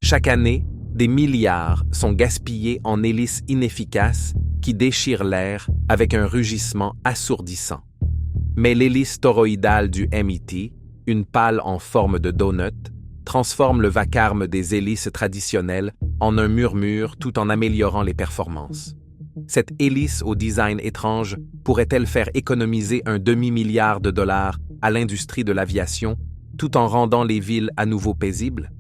Chaque année, des milliards sont gaspillés en hélices inefficaces qui déchirent l'air avec un rugissement assourdissant. Mais l'hélice toroïdale du MIT, une pale en forme de donut, transforme le vacarme des hélices traditionnelles en un murmure tout en améliorant les performances. Cette hélice au design étrange pourrait-elle faire économiser un demi-milliard de dollars à l'industrie de l'aviation tout en rendant les villes à nouveau paisibles?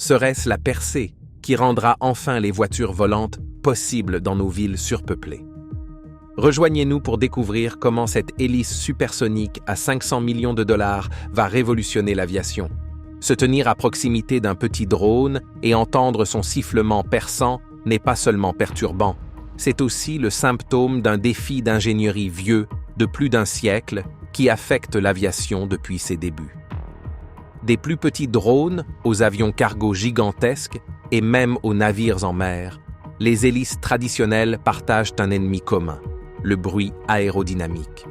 Serait-ce la percée qui rendra enfin les voitures volantes possibles dans nos villes surpeuplées? Rejoignez-nous pour découvrir comment cette hélice supersonique à 500 millions de dollars va révolutionner l'aviation. Se tenir à proximité d'un petit drone et entendre son sifflement perçant n'est pas seulement perturbant, c'est aussi le symptôme d'un défi d'ingénierie vieux de plus d'un siècle qui affecte l'aviation depuis ses débuts. Des plus petits drones aux avions cargo gigantesques et même aux navires en mer, les hélices traditionnelles partagent un ennemi commun, le bruit aérodynamique.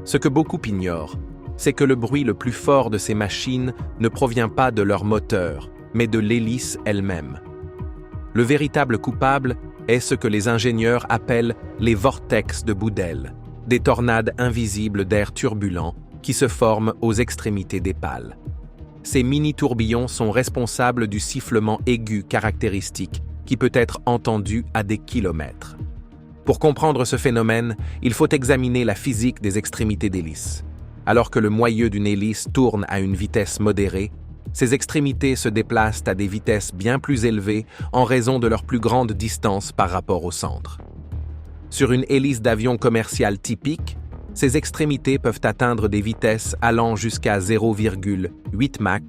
Ce que beaucoup ignorent, c'est que le bruit le plus fort de ces machines ne provient pas de leur moteur, mais de l'hélice elle-même. Le véritable coupable est ce que les ingénieurs appellent les vortex de Boudel, des tornades invisibles d'air turbulent qui se forment aux extrémités des pales. Ces mini-tourbillons sont responsables du sifflement aigu caractéristique qui peut être entendu à des kilomètres. Pour comprendre ce phénomène, il faut examiner la physique des extrémités d'hélice. Alors que le moyeu d'une hélice tourne à une vitesse modérée, ses extrémités se déplacent à des vitesses bien plus élevées en raison de leur plus grande distance par rapport au centre. Sur une hélice d'avion commercial typique, ces extrémités peuvent atteindre des vitesses allant jusqu'à 0,8 Mach,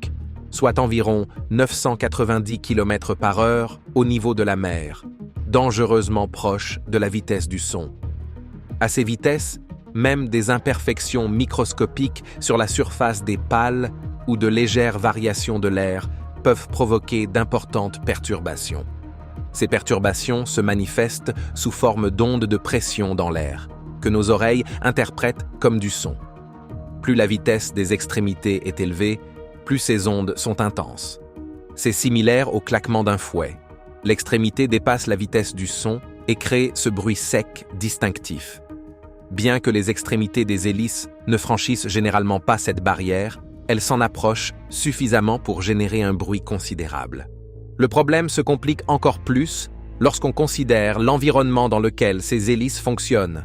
soit environ 990 km/h au niveau de la mer, dangereusement proche de la vitesse du son. À ces vitesses, même des imperfections microscopiques sur la surface des pales ou de légères variations de l'air peuvent provoquer d'importantes perturbations. Ces perturbations se manifestent sous forme d'ondes de pression dans l'air, que nos oreilles interprètent comme du son. Plus la vitesse des extrémités est élevée, plus ces ondes sont intenses. C'est similaire au claquement d'un fouet. L'extrémité dépasse la vitesse du son et crée ce bruit sec distinctif. Bien que les extrémités des hélices ne franchissent généralement pas cette barrière, elles s'en approchent suffisamment pour générer un bruit considérable. Le problème se complique encore plus lorsqu'on considère l'environnement dans lequel ces hélices fonctionnent.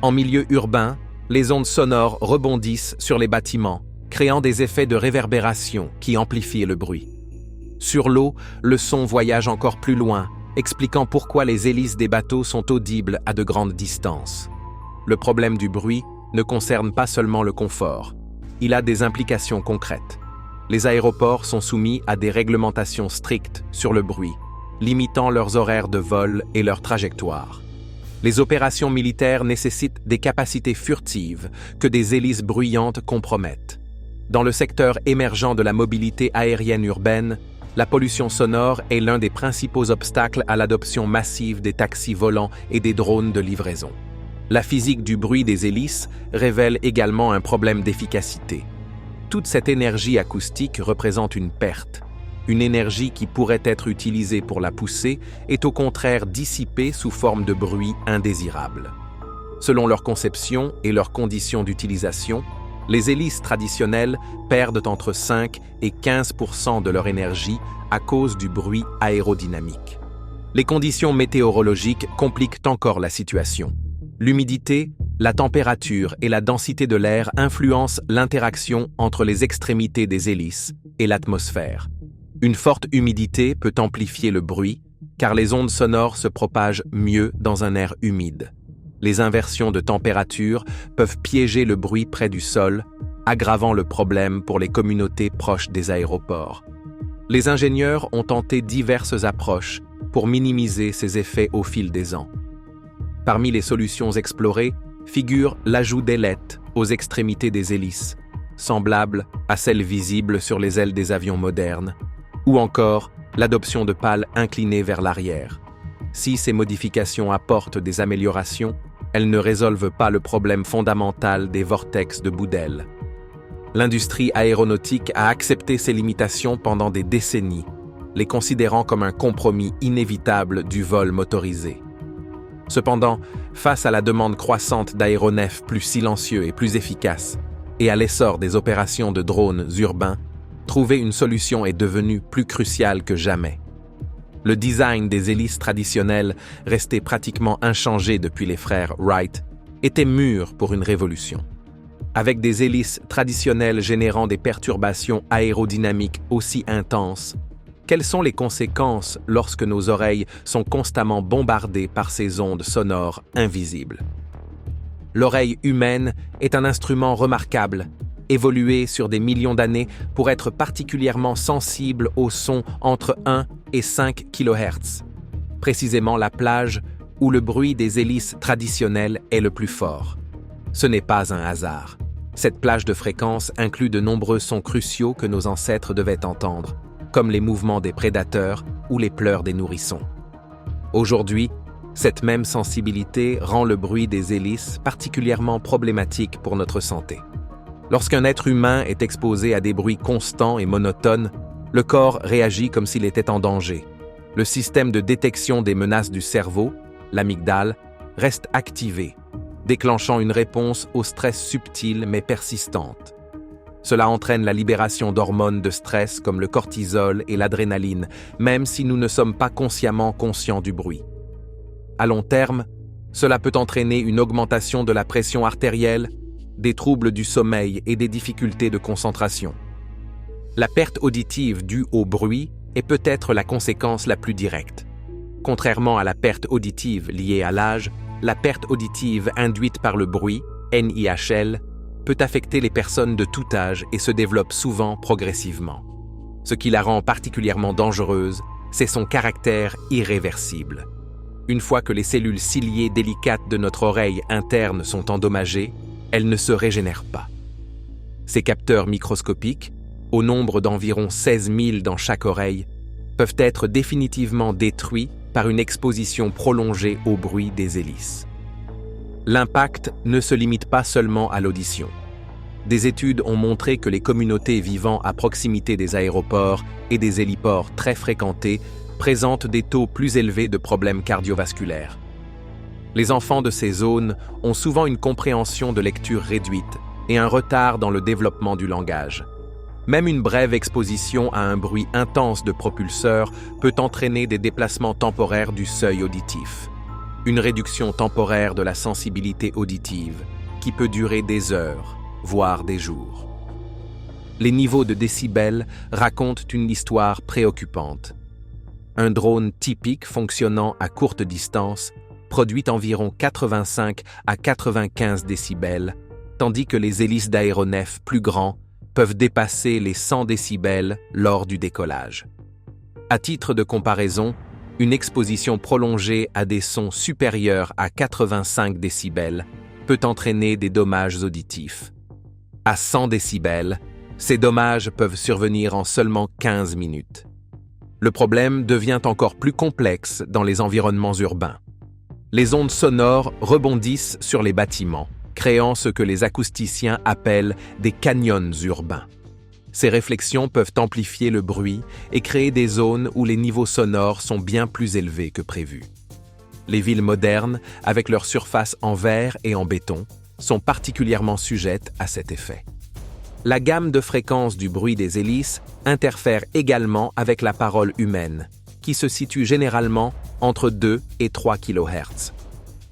En milieu urbain, les ondes sonores rebondissent sur les bâtiments, créant des effets de réverbération qui amplifient le bruit. Sur l'eau, le son voyage encore plus loin, expliquant pourquoi les hélices des bateaux sont audibles à de grandes distances. Le problème du bruit ne concerne pas seulement le confort, il a des implications concrètes. Les aéroports sont soumis à des réglementations strictes sur le bruit, limitant leurs horaires de vol et leurs trajectoires. Les opérations militaires nécessitent des capacités furtives que des hélices bruyantes compromettent. Dans le secteur émergent de la mobilité aérienne urbaine, la pollution sonore est l'un des principaux obstacles à l'adoption massive des taxis volants et des drones de livraison. La physique du bruit des hélices révèle également un problème d'efficacité. Toute cette énergie acoustique représente une perte. Une énergie qui pourrait être utilisée pour la pousser est au contraire dissipée sous forme de bruit indésirable. Selon leur conception et leurs conditions d'utilisation, les hélices traditionnelles perdent entre 5 et 15% de leur énergie à cause du bruit aérodynamique. Les conditions météorologiques compliquent encore la situation. L'humidité, la température et la densité de l'air influencent l'interaction entre les extrémités des hélices et l'atmosphère. Une forte humidité peut amplifier le bruit, car les ondes sonores se propagent mieux dans un air humide. Les inversions de température peuvent piéger le bruit près du sol, aggravant le problème pour les communautés proches des aéroports. Les ingénieurs ont tenté diverses approches pour minimiser ces effets au fil des ans. Parmi les solutions explorées figure l'ajout d'ailettes aux extrémités des hélices, semblables à celles visibles sur les ailes des avions modernes, ou encore l'adoption de pales inclinées vers l'arrière. Si ces modifications apportent des améliorations, elles ne résolvent pas le problème fondamental des vortex de Boudel. L'industrie aéronautique a accepté ces limitations pendant des décennies, les considérant comme un compromis inévitable du vol motorisé. Cependant, face à la demande croissante d'aéronefs plus silencieux et plus efficaces, et à l'essor des opérations de drones urbains, trouver une solution est devenu plus crucial que jamais. Le design des hélices traditionnelles, resté pratiquement inchangé depuis les frères Wright, était mûr pour une révolution. Avec des hélices traditionnelles générant des perturbations aérodynamiques aussi intenses, quelles sont les conséquences lorsque nos oreilles sont constamment bombardées par ces ondes sonores invisibles? L'oreille humaine est un instrument remarquable, évolué sur des millions d'années pour être particulièrement sensible aux sons entre 1 et 5 kHz, précisément la plage où le bruit des hélices traditionnelles est le plus fort. Ce n'est pas un hasard. Cette plage de fréquence inclut de nombreux sons cruciaux que nos ancêtres devaient entendre, comme les mouvements des prédateurs ou les pleurs des nourrissons. Aujourd'hui, cette même sensibilité rend le bruit des hélices particulièrement problématique pour notre santé. Lorsqu'un être humain est exposé à des bruits constants et monotones, le corps réagit comme s'il était en danger. Le système de détection des menaces du cerveau, l'amygdale, reste activé, déclenchant une réponse au stress subtile mais persistante. Cela entraîne la libération d'hormones de stress comme le cortisol et l'adrénaline, même si nous ne sommes pas conscients du bruit. À long terme, cela peut entraîner une augmentation de la pression artérielle, des troubles du sommeil et des difficultés de concentration. La perte auditive due au bruit est peut-être la conséquence la plus directe. Contrairement à la perte auditive liée à l'âge, la perte auditive induite par le bruit, NIHL, peut affecter les personnes de tout âge et se développe souvent progressivement. Ce qui la rend particulièrement dangereuse, c'est son caractère irréversible. Une fois que les cellules ciliées délicates de notre oreille interne sont endommagées, elles ne se régénèrent pas. Ces capteurs microscopiques, au nombre d'environ 16 000 dans chaque oreille, peuvent être définitivement détruits par une exposition prolongée au bruit des hélices. L'impact ne se limite pas seulement à l'audition. Des études ont montré que les communautés vivant à proximité des aéroports et des héliports très fréquentés présentent des taux plus élevés de problèmes cardiovasculaires. Les enfants de ces zones ont souvent une compréhension de lecture réduite et un retard dans le développement du langage. Même une brève exposition à un bruit intense de propulseur peut entraîner des déplacements temporaires du seuil auditif. Une réduction temporaire de la sensibilité auditive qui peut durer des heures, voire des jours. Les niveaux de décibels racontent une histoire préoccupante. Un drone typique fonctionnant à courte distance produit environ 85 à 95 décibels, tandis que les hélices d'aéronefs plus grands peuvent dépasser les 100 décibels lors du décollage. À titre de comparaison, une exposition prolongée à des sons supérieurs à 85 décibels peut entraîner des dommages auditifs. À 100 décibels, ces dommages peuvent survenir en seulement 15 minutes. Le problème devient encore plus complexe dans les environnements urbains. Les ondes sonores rebondissent sur les bâtiments, créant ce que les acousticiens appellent des canyons urbains. Ces réflexions peuvent amplifier le bruit et créer des zones où les niveaux sonores sont bien plus élevés que prévu. Les villes modernes, avec leurs surfaces en verre et en béton, sont particulièrement sujettes à cet effet. La gamme de fréquences du bruit des hélices interfère également avec la parole humaine, qui se situe généralement entre 2 et 3 kHz.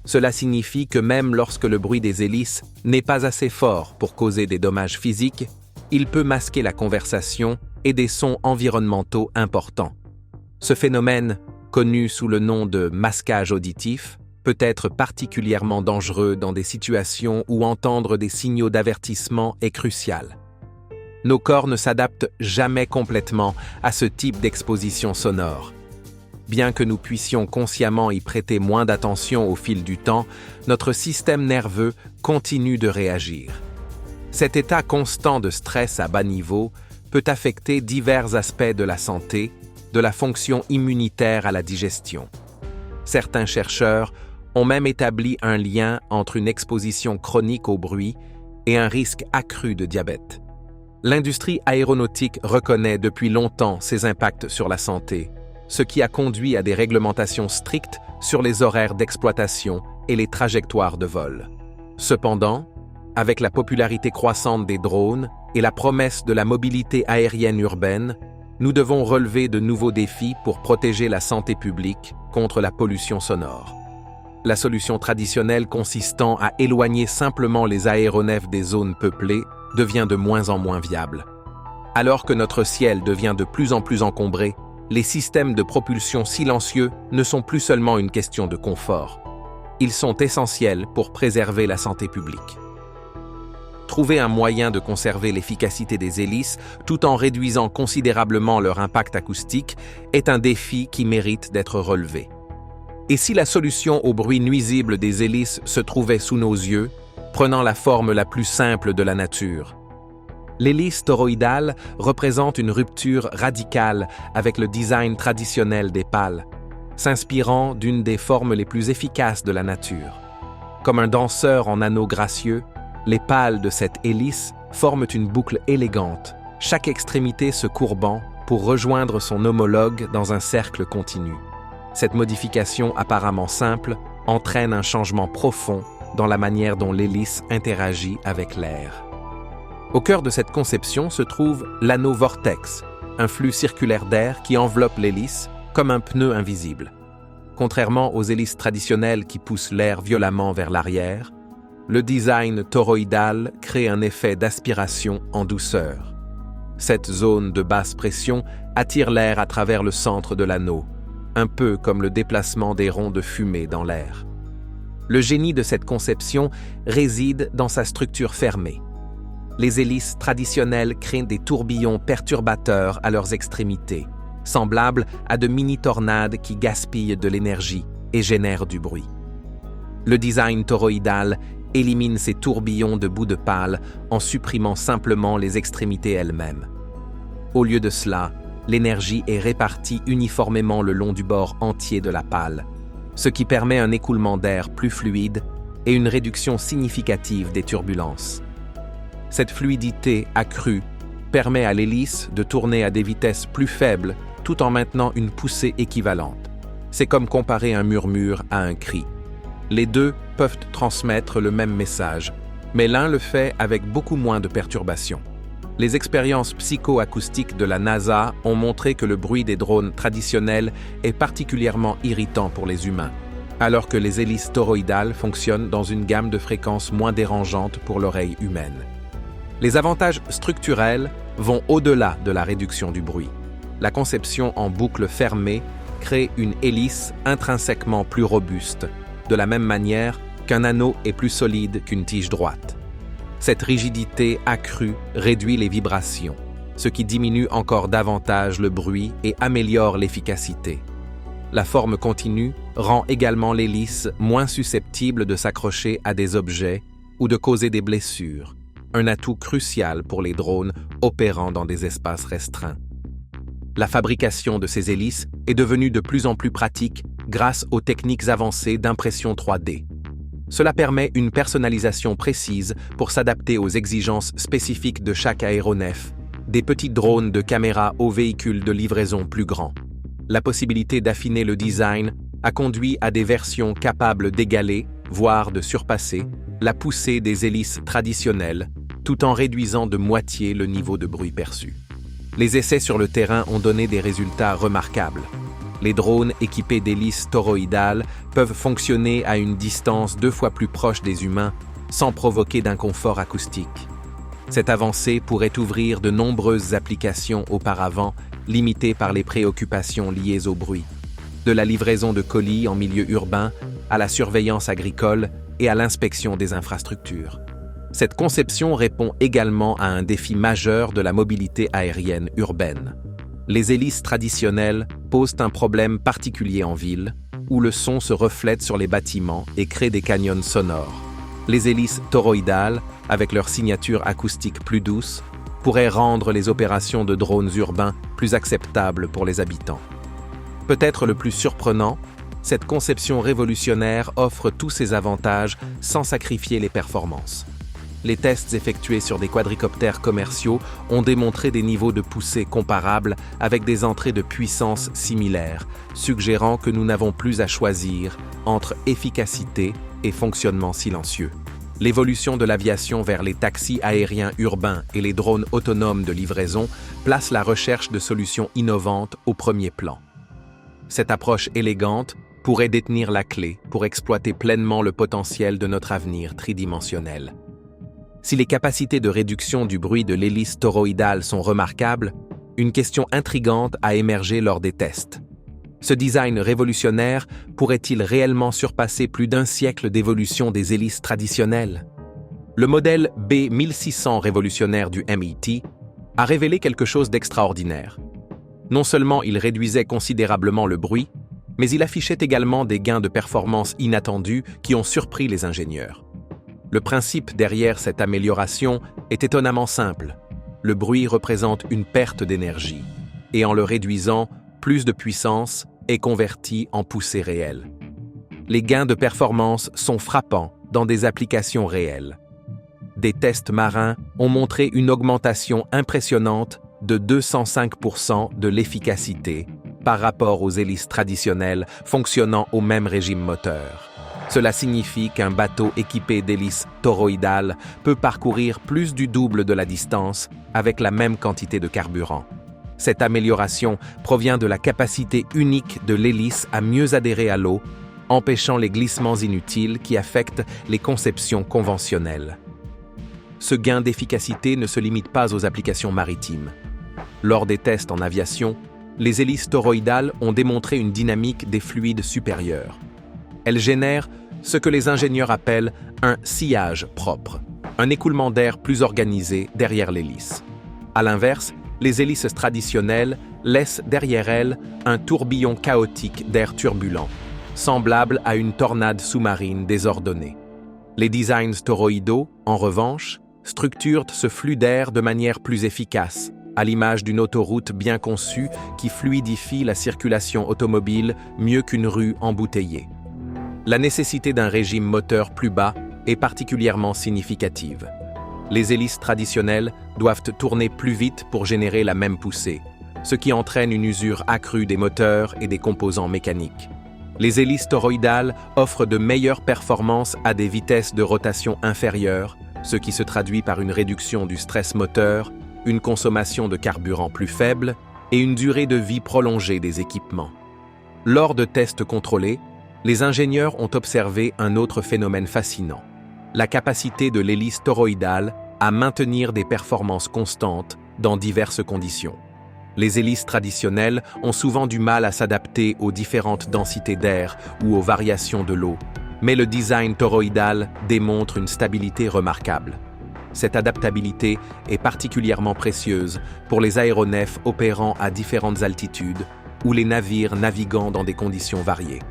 Cela signifie que même lorsque le bruit des hélices n'est pas assez fort pour causer des dommages physiques, il peut masquer la conversation et des sons environnementaux importants. Ce phénomène, connu sous le nom de masquage auditif, peut être particulièrement dangereux dans des situations où entendre des signaux d'avertissement est crucial. Nos corps ne s'adaptent jamais complètement à ce type d'exposition sonore. Bien que nous puissions consciemment y prêter moins d'attention au fil du temps, notre système nerveux continue de réagir. Cet état constant de stress à bas niveau peut affecter divers aspects de la santé, de la fonction immunitaire à la digestion. Certains chercheurs ont même établi un lien entre une exposition chronique au bruit et un risque accru de diabète. L'industrie aéronautique reconnaît depuis longtemps ses impacts sur la santé, ce qui a conduit à des réglementations strictes sur les horaires d'exploitation et les trajectoires de vol. Cependant, avec la popularité croissante des drones et la promesse de la mobilité aérienne urbaine, nous devons relever de nouveaux défis pour protéger la santé publique contre la pollution sonore. La solution traditionnelle consistant à éloigner simplement les aéronefs des zones peuplées devient de moins en moins viable. Alors que notre ciel devient de plus en plus encombré, les systèmes de propulsion silencieux ne sont plus seulement une question de confort. Ils sont essentiels pour préserver la santé publique. Trouver un moyen de conserver l'efficacité des hélices tout en réduisant considérablement leur impact acoustique est un défi qui mérite d'être relevé. Et si la solution au bruit nuisible des hélices se trouvait sous nos yeux, prenant la forme la plus simple de la nature? L'hélice toroïdale représente une rupture radicale avec le design traditionnel des pales, s'inspirant d'une des formes les plus efficaces de la nature. Comme un danseur en anneaux gracieux, les pales de cette hélice forment une boucle élégante, chaque extrémité se courbant pour rejoindre son homologue dans un cercle continu. Cette modification apparemment simple entraîne un changement profond dans la manière dont l'hélice interagit avec l'air. Au cœur de cette conception se trouve l'anneau vortex, un flux circulaire d'air qui enveloppe l'hélice comme un pneu invisible. Contrairement aux hélices traditionnelles qui poussent l'air violemment vers l'arrière, le design toroïdal crée un effet d'aspiration en douceur. Cette zone de basse pression attire l'air à travers le centre de l'anneau, un peu comme le déplacement des ronds de fumée dans l'air. Le génie de cette conception réside dans sa structure fermée. Les hélices traditionnelles créent des tourbillons perturbateurs à leurs extrémités, semblables à de mini-tornades qui gaspillent de l'énergie et génèrent du bruit. Le design toroïdal élimine ces tourbillons de bouts de pale en supprimant simplement les extrémités elles-mêmes. Au lieu de cela, l'énergie est répartie uniformément le long du bord entier de la pale, ce qui permet un écoulement d'air plus fluide et une réduction significative des turbulences. Cette fluidité accrue permet à l'hélice de tourner à des vitesses plus faibles tout en maintenant une poussée équivalente. C'est comme comparer un murmure à un cri. Les deux peuvent transmettre le même message, mais l'un le fait avec beaucoup moins de perturbations. Les expériences psychoacoustiques de la NASA ont montré que le bruit des drones traditionnels est particulièrement irritant pour les humains, alors que les hélices toroïdales fonctionnent dans une gamme de fréquences moins dérangeantes pour l'oreille humaine. Les avantages structurels vont au-delà de la réduction du bruit. La conception en boucle fermée crée une hélice intrinsèquement plus robuste, de la même manière qu'un anneau est plus solide qu'une tige droite. Cette rigidité accrue réduit les vibrations, ce qui diminue encore davantage le bruit et améliore l'efficacité. La forme continue rend également l'hélice moins susceptible de s'accrocher à des objets ou de causer des blessures, un atout crucial pour les drones opérant dans des espaces restreints. La fabrication de ces hélices est devenue de plus en plus pratique grâce aux techniques avancées d'impression 3D. Cela permet une personnalisation précise pour s'adapter aux exigences spécifiques de chaque aéronef, des petits drones de caméra aux véhicules de livraison plus grands. La possibilité d'affiner le design a conduit à des versions capables d'égaler, voire de surpasser, la poussée des hélices traditionnelles, tout en réduisant de moitié le niveau de bruit perçu. Les essais sur le terrain ont donné des résultats remarquables. Les drones équipés d'hélices toroïdales peuvent fonctionner à une distance 2 fois plus proche des humains sans provoquer d'inconfort acoustique. Cette avancée pourrait ouvrir de nombreuses applications auparavant limitées par les préoccupations liées au bruit, de la livraison de colis en milieu urbain à la surveillance agricole et à l'inspection des infrastructures. Cette conception répond également à un défi majeur de la mobilité aérienne urbaine. Les hélices traditionnelles posent un problème particulier en ville, où le son se reflète sur les bâtiments et crée des canyons sonores. Les hélices toroïdales, avec leur signature acoustique plus douce, pourraient rendre les opérations de drones urbains plus acceptables pour les habitants. Peut-être le plus surprenant, cette conception révolutionnaire offre tous ces avantages sans sacrifier les performances. Les tests effectués sur des quadricoptères commerciaux ont démontré des niveaux de poussée comparables avec des entrées de puissance similaires, suggérant que nous n'avons plus à choisir entre efficacité et fonctionnement silencieux. L'évolution de l'aviation vers les taxis aériens urbains et les drones autonomes de livraison place la recherche de solutions innovantes au premier plan. Cette approche élégante pourrait détenir la clé pour exploiter pleinement le potentiel de notre avenir tridimensionnel. Si les capacités de réduction du bruit de l'hélice toroïdale sont remarquables, une question intrigante a émergé lors des tests. Ce design révolutionnaire pourrait-il réellement surpasser plus d'un siècle d'évolution des hélices traditionnelles? Le modèle B1600 révolutionnaire du MIT a révélé quelque chose d'extraordinaire. Non seulement il réduisait considérablement le bruit, mais il affichait également des gains de performance inattendus qui ont surpris les ingénieurs. Le principe derrière cette amélioration est étonnamment simple. Le bruit représente une perte d'énergie, et en le réduisant, plus de puissance est convertie en poussée réelle. Les gains de performance sont frappants dans des applications réelles. Des tests marins ont montré une augmentation impressionnante de 205% de l'efficacité par rapport aux hélices traditionnelles fonctionnant au même régime moteur. Cela signifie qu'un bateau équipé d'hélices toroïdales peut parcourir plus du double de la distance avec la même quantité de carburant. Cette amélioration provient de la capacité unique de l'hélice à mieux adhérer à l'eau, empêchant les glissements inutiles qui affectent les conceptions conventionnelles. Ce gain d'efficacité ne se limite pas aux applications maritimes. Lors des tests en aviation, les hélices toroïdales ont démontré une dynamique des fluides supérieure. Elles génèrent ce que les ingénieurs appellent un sillage propre, un écoulement d'air plus organisé derrière l'hélice. À l'inverse, les hélices traditionnelles laissent derrière elles un tourbillon chaotique d'air turbulent, semblable à une tornade sous-marine désordonnée. Les designs toroïdaux, en revanche, structurent ce flux d'air de manière plus efficace, à l'image d'une autoroute bien conçue qui fluidifie la circulation automobile mieux qu'une rue embouteillée. La nécessité d'un régime moteur plus bas est particulièrement significative. Les hélices traditionnelles doivent tourner plus vite pour générer la même poussée, ce qui entraîne une usure accrue des moteurs et des composants mécaniques. Les hélices toroïdales offrent de meilleures performances à des vitesses de rotation inférieures, ce qui se traduit par une réduction du stress moteur, une consommation de carburant plus faible et une durée de vie prolongée des équipements. Lors de tests contrôlés, les ingénieurs ont observé un autre phénomène fascinant, la capacité de l'hélice toroïdale à maintenir des performances constantes dans diverses conditions. Les hélices traditionnelles ont souvent du mal à s'adapter aux différentes densités d'air ou aux variations de l'eau, mais le design toroïdal démontre une stabilité remarquable. Cette adaptabilité est particulièrement précieuse pour les aéronefs opérant à différentes altitudes ou les navires naviguant dans des conditions variées.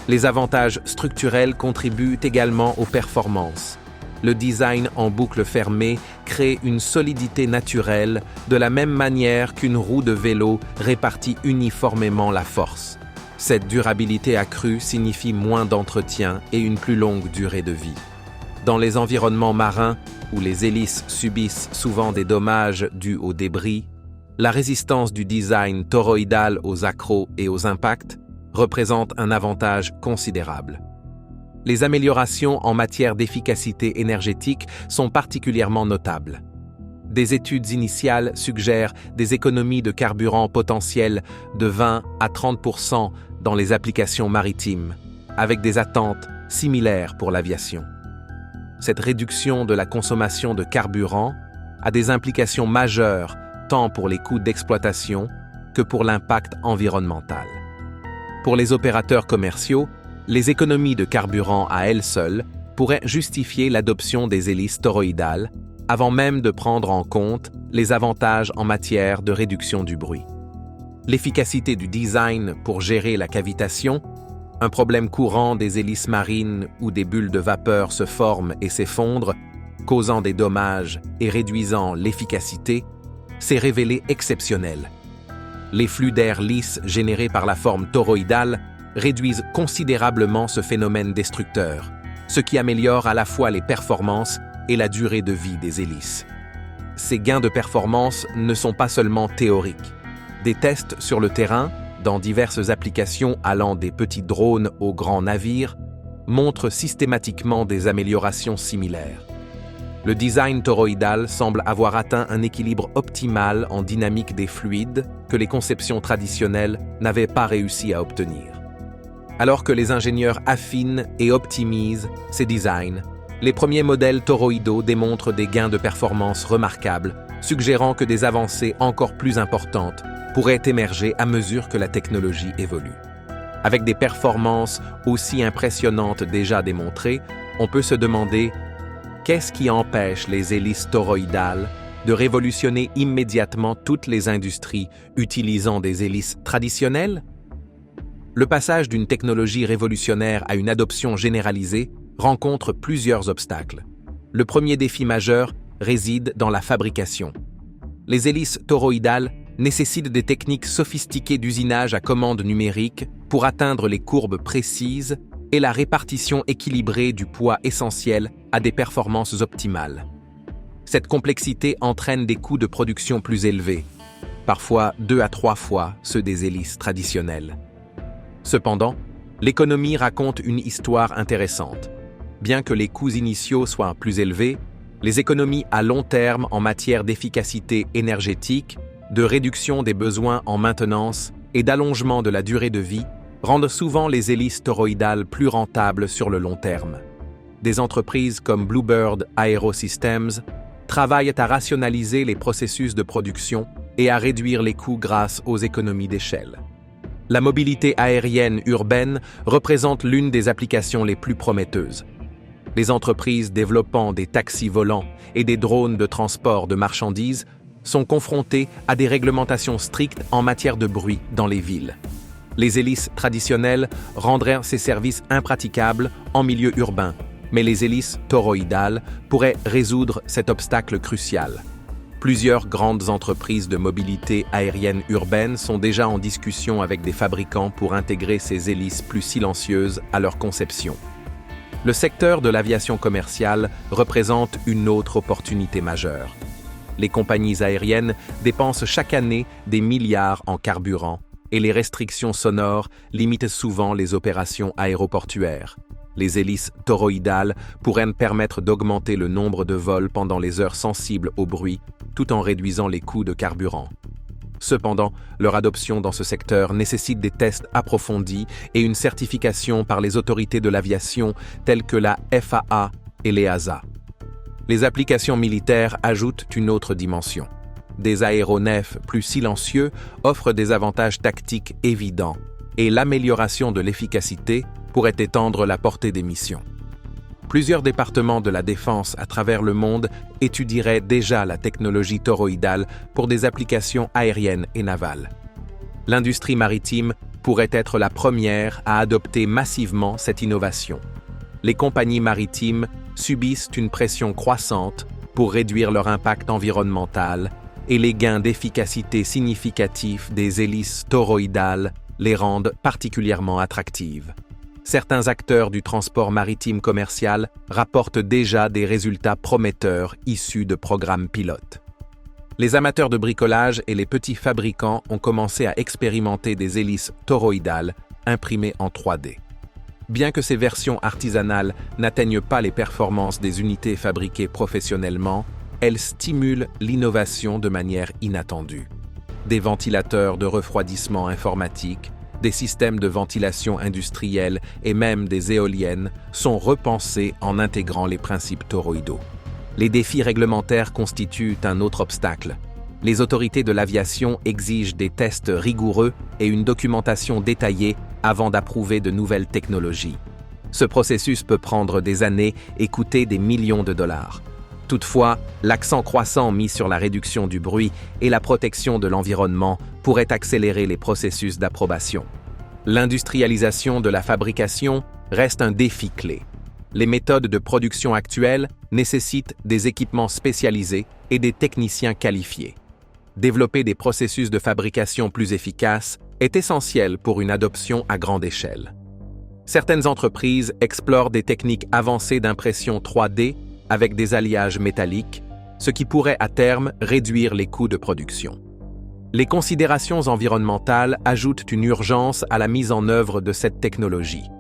Les avantages structurels contribuent également aux performances. Le design en boucle fermée crée une solidité naturelle de la même manière qu'une roue de vélo répartit uniformément la force. Cette durabilité accrue signifie moins d'entretien et une plus longue durée de vie. Dans les environnements marins, où les hélices subissent souvent des dommages dus aux débris, la résistance du design toroïdal aux accros et aux impacts représente un avantage considérable. Les améliorations en matière d'efficacité énergétique sont particulièrement notables. Des études initiales suggèrent des économies de carburant potentielles de 20 à 30% dans les applications maritimes, avec des attentes similaires pour l'aviation. Cette réduction de la consommation de carburant a des implications majeures tant pour les coûts d'exploitation que pour l'impact environnemental. Pour les opérateurs commerciaux, les économies de carburant à elles seules pourraient justifier l'adoption des hélices toroïdales avant même de prendre en compte les avantages en matière de réduction du bruit. L'efficacité du design pour gérer la cavitation, un problème courant des hélices marines où des bulles de vapeur se forment et s'effondrent, causant des dommages et réduisant l'efficacité, s'est révélé exceptionnel. Les flux d'air lisse générés par la forme toroïdale réduisent considérablement ce phénomène destructeur, ce qui améliore à la fois les performances et la durée de vie des hélices. Ces gains de performance ne sont pas seulement théoriques. Des tests sur le terrain, dans diverses applications allant des petits drones aux grands navires, montrent systématiquement des améliorations similaires. Le design toroïdal semble avoir atteint un équilibre optimal en dynamique des fluides que les conceptions traditionnelles n'avaient pas réussi à obtenir. Alors que les ingénieurs affinent et optimisent ces designs, les premiers modèles toroïdaux démontrent des gains de performance remarquables, suggérant que des avancées encore plus importantes pourraient émerger à mesure que la technologie évolue. Avec des performances aussi impressionnantes déjà démontrées, on peut se demander qu'est-ce qui empêche les hélices toroïdales de révolutionner immédiatement toutes les industries utilisant des hélices traditionnelles? Le passage d'une technologie révolutionnaire à une adoption généralisée rencontre plusieurs obstacles. Le premier défi majeur réside dans la fabrication. Les hélices toroïdales nécessitent des techniques sophistiquées d'usinage à commande numérique pour atteindre les courbes précises et la répartition équilibrée du poids essentiel à des performances optimales. Cette complexité entraîne des coûts de production plus élevés, parfois 2 à 3 fois ceux des hélices traditionnelles. Cependant, l'économie raconte une histoire intéressante. Bien que les coûts initiaux soient plus élevés, les économies à long terme en matière d'efficacité énergétique, de réduction des besoins en maintenance et d'allongement de la durée de vie rendent souvent les hélices toroïdales plus rentables sur le long terme. Des entreprises comme Bluebird Aerosystems travaillent à rationaliser les processus de production et à réduire les coûts grâce aux économies d'échelle. La mobilité aérienne urbaine représente l'une des applications les plus prometteuses. Les entreprises développant des taxis volants et des drones de transport de marchandises sont confrontées à des réglementations strictes en matière de bruit dans les villes. Les hélices traditionnelles rendraient ces services impraticables en milieu urbain, mais les hélices toroïdales pourraient résoudre cet obstacle crucial. Plusieurs grandes entreprises de mobilité aérienne urbaine sont déjà en discussion avec des fabricants pour intégrer ces hélices plus silencieuses à leur conception. Le secteur de l'aviation commerciale représente une autre opportunité majeure. Les compagnies aériennes dépensent chaque année des milliards en carburant et les restrictions sonores limitent souvent les opérations aéroportuaires. Les hélices toroïdales pourraient permettre d'augmenter le nombre de vols pendant les heures sensibles au bruit, tout en réduisant les coûts de carburant. Cependant, leur adoption dans ce secteur nécessite des tests approfondis et une certification par les autorités de l'aviation telles que la FAA et l'EASA. Les applications militaires ajoutent une autre dimension. Des aéronefs plus silencieux offrent des avantages tactiques évidents et l'amélioration de l'efficacité pourrait étendre la portée des missions. Plusieurs départements de la défense à travers le monde étudieraient déjà la technologie toroïdale pour des applications aériennes et navales. L'industrie maritime pourrait être la première à adopter massivement cette innovation. Les compagnies maritimes subissent une pression croissante pour réduire leur impact environnemental et les gains d'efficacité significatifs des hélices toroïdales les rendent particulièrement attractives. Certains acteurs du transport maritime commercial rapportent déjà des résultats prometteurs issus de programmes pilotes. Les amateurs de bricolage et les petits fabricants ont commencé à expérimenter des hélices toroïdales imprimées en 3D. Bien que ces versions artisanales n'atteignent pas les performances des unités fabriquées professionnellement, elles stimulent l'innovation de manière inattendue. Des ventilateurs de refroidissement informatique, des systèmes de ventilation industriels et même des éoliennes sont repensés en intégrant les principes toroïdaux. Les défis réglementaires constituent un autre obstacle. Les autorités de l'aviation exigent des tests rigoureux et une documentation détaillée avant d'approuver de nouvelles technologies. Ce processus peut prendre des années et coûter des millions de dollars. Toutefois, l'accent croissant mis sur la réduction du bruit et la protection de l'environnement pourrait accélérer les processus d'approbation. L'industrialisation de la fabrication reste un défi clé. Les méthodes de production actuelles nécessitent des équipements spécialisés et des techniciens qualifiés. Développer des processus de fabrication plus efficaces est essentiel pour une adoption à grande échelle. Certaines entreprises explorent des techniques avancées d'impression 3D avec des alliages métalliques, ce qui pourrait à terme réduire les coûts de production. Les considérations environnementales ajoutent une urgence à la mise en œuvre de cette technologie.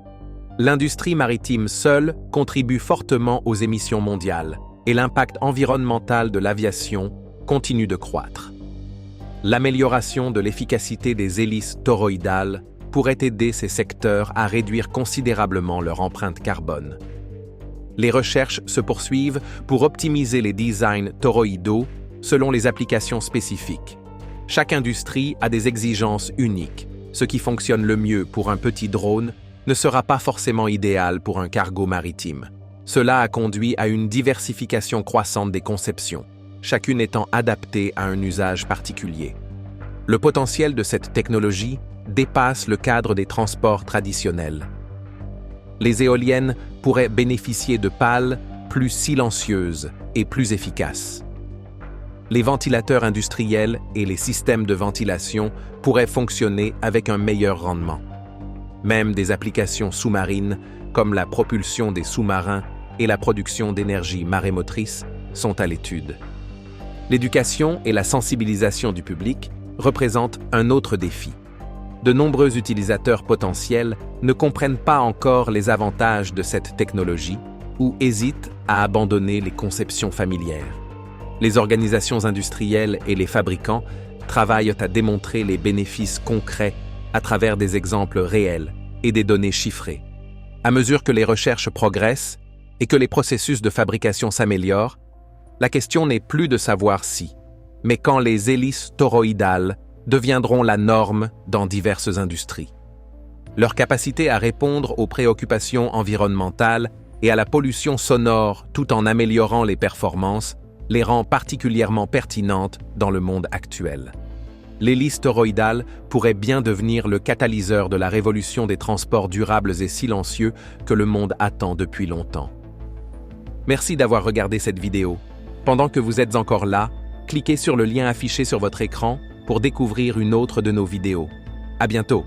L'industrie maritime seule contribue fortement aux émissions mondiales et l'impact environnemental de l'aviation continue de croître. L'amélioration de l'efficacité des hélices toroïdales pourrait aider ces secteurs à réduire considérablement leur empreinte carbone. Les recherches se poursuivent pour optimiser les designs toroïdaux selon les applications spécifiques. Chaque industrie a des exigences uniques. Ce qui fonctionne le mieux pour un petit drone ne sera pas forcément idéal pour un cargo maritime. Cela a conduit à une diversification croissante des conceptions, chacune étant adaptée à un usage particulier. Le potentiel de cette technologie dépasse le cadre des transports traditionnels. Les éoliennes pourraient bénéficier de pales plus silencieuses et plus efficaces. Les ventilateurs industriels et les systèmes de ventilation pourraient fonctionner avec un meilleur rendement. Même des applications sous-marines, comme la propulsion des sous-marins et la production d'énergie marémotrice, sont à l'étude. L'éducation et la sensibilisation du public représentent un autre défi. De nombreux utilisateurs potentiels ne comprennent pas encore les avantages de cette technologie ou hésitent à abandonner les conceptions familières. Les organisations industrielles et les fabricants travaillent à démontrer les bénéfices concrets à travers des exemples réels et des données chiffrées. À mesure que les recherches progressent et que les processus de fabrication s'améliorent, la question n'est plus de savoir si, mais quand les hélices toroïdales deviendront la norme dans diverses industries. Leur capacité à répondre aux préoccupations environnementales et à la pollution sonore tout en améliorant les performances les rend particulièrement pertinentes dans le monde actuel. L'hélice toroïdale pourrait bien devenir le catalyseur de la révolution des transports durables et silencieux que le monde attend depuis longtemps. Merci d'avoir regardé cette vidéo. Pendant que vous êtes encore là, cliquez sur le lien affiché sur votre écran pour découvrir une autre de nos vidéos. À bientôt!